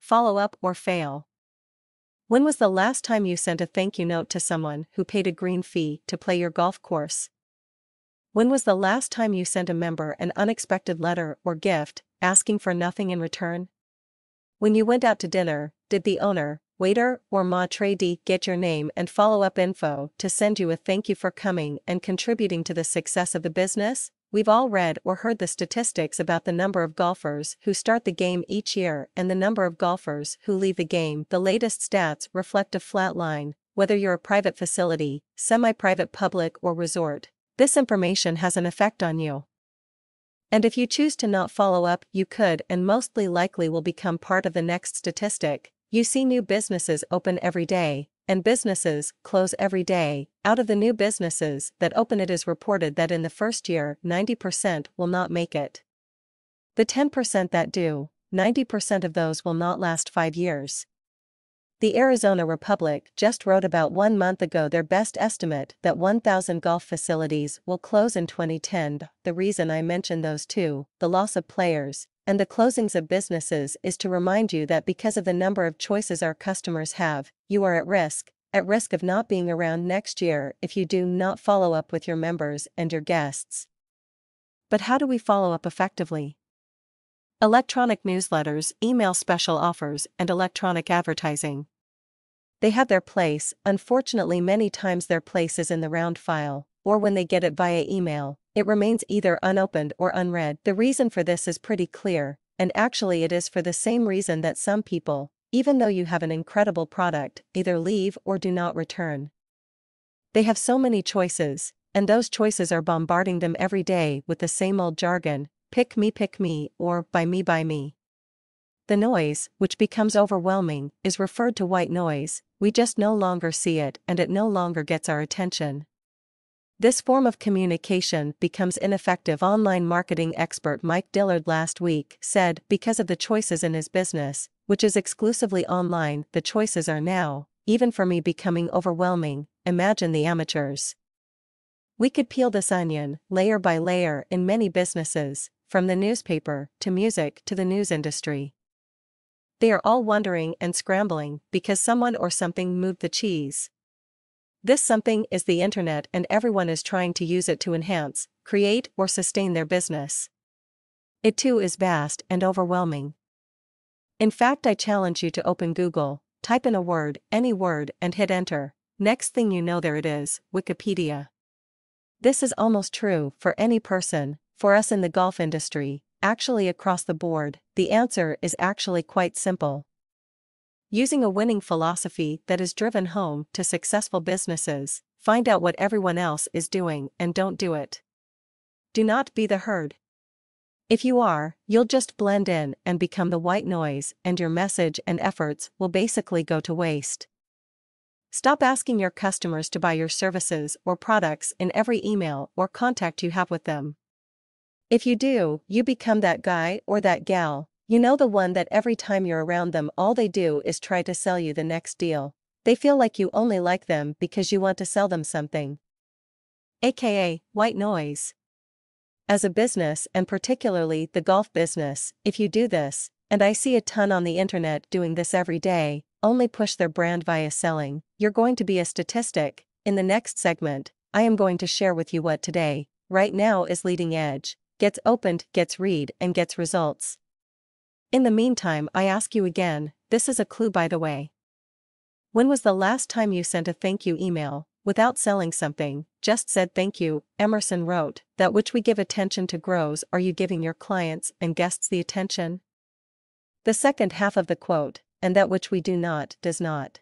follow up or fail. When was the last time you sent a thank you note to someone who paid a green fee to play your golf course? When was the last time you sent a member an unexpected letter or gift, asking for nothing in return? When you went out to dinner, did the owner, waiter, or maitre d' get your name and follow-up info to send you a thank you for coming and contributing to the success of the business? We've all read or heard the statistics about the number of golfers who start the game each year and the number of golfers who leave the game. The latest stats reflect a flat line, whether you're a private facility, semi-private, public, or resort. This information has an effect on you. And if you choose to not follow up, you could and mostly likely will become part of the next statistic. You see new businesses open every day, and businesses close every day. Out of the new businesses that open, it is reported that in the first year, 90% will not make it. The 10% that do, 90% of those will not last 5 years. The Arizona Republic just wrote about 1 month ago their best estimate that 1,000 golf facilities will close in 2010. The reason I mention those two, the loss of players, and the closings of businesses, is to remind you that because of the number of choices our customers have, you are at risk of not being around next year if you do not follow up with your members and your guests. But how do we follow up effectively? Electronic newsletters, email special offers, and electronic advertising. They have their place. Unfortunately, many times their place is in the round file, or when they get it via email, it remains either unopened or unread. The reason for this is pretty clear, and actually it is for the same reason that some people, even though you have an incredible product, either leave or do not return. They have so many choices, and those choices are bombarding them every day with the same old jargon: pick me, or buy me. The noise, which becomes overwhelming, is referred to white noise. We just no longer see it and it no longer gets our attention. This form of communication becomes ineffective. Online marketing expert Mike Dillard last week said, because of the choices in his business, which is exclusively online, the choices are now, even for me, becoming overwhelming. Imagine the amateurs. We could peel this onion, layer by layer, in many businesses, from the newspaper, to music, to the news industry. They are all wondering and scrambling because someone or something moved the cheese. This something is the internet, and everyone is trying to use it to enhance, create, or sustain their business. It too is vast and overwhelming. In fact, I challenge you to open Google, type in a word, any word, and hit enter. Next thing you know, there it is, Wikipedia. This is almost true for any person, for us in the golf industry, actually across the board. The answer is actually quite simple. Using a winning philosophy that is driven home to successful businesses, find out what everyone else is doing and don't do it. Do not be the herd. If you are, you'll just blend in and become the white noise, and your message and efforts will basically go to waste. Stop asking your customers to buy your services or products in every email or contact you have with them. If you do, you become that guy or that gal, the one that every time you're around them, all they do is try to sell you the next deal. They feel like you only like them because you want to sell them something. AKA, white noise. As a business, and particularly the golf business, if you do this, and I see a ton on the internet doing this every day, only push their brand via selling, you're going to be a statistic. In the next segment, I am going to share with you what today, right now, is leading edge, gets opened, gets read, and gets results. In the meantime, I ask you again, this is a clue by the way. When was the last time you sent a thank you email, without selling something, just said thank you? Emerson wrote, that which we give attention to grows. Are you giving your clients and guests the attention? The second half of the quote, and that which we do not, does not.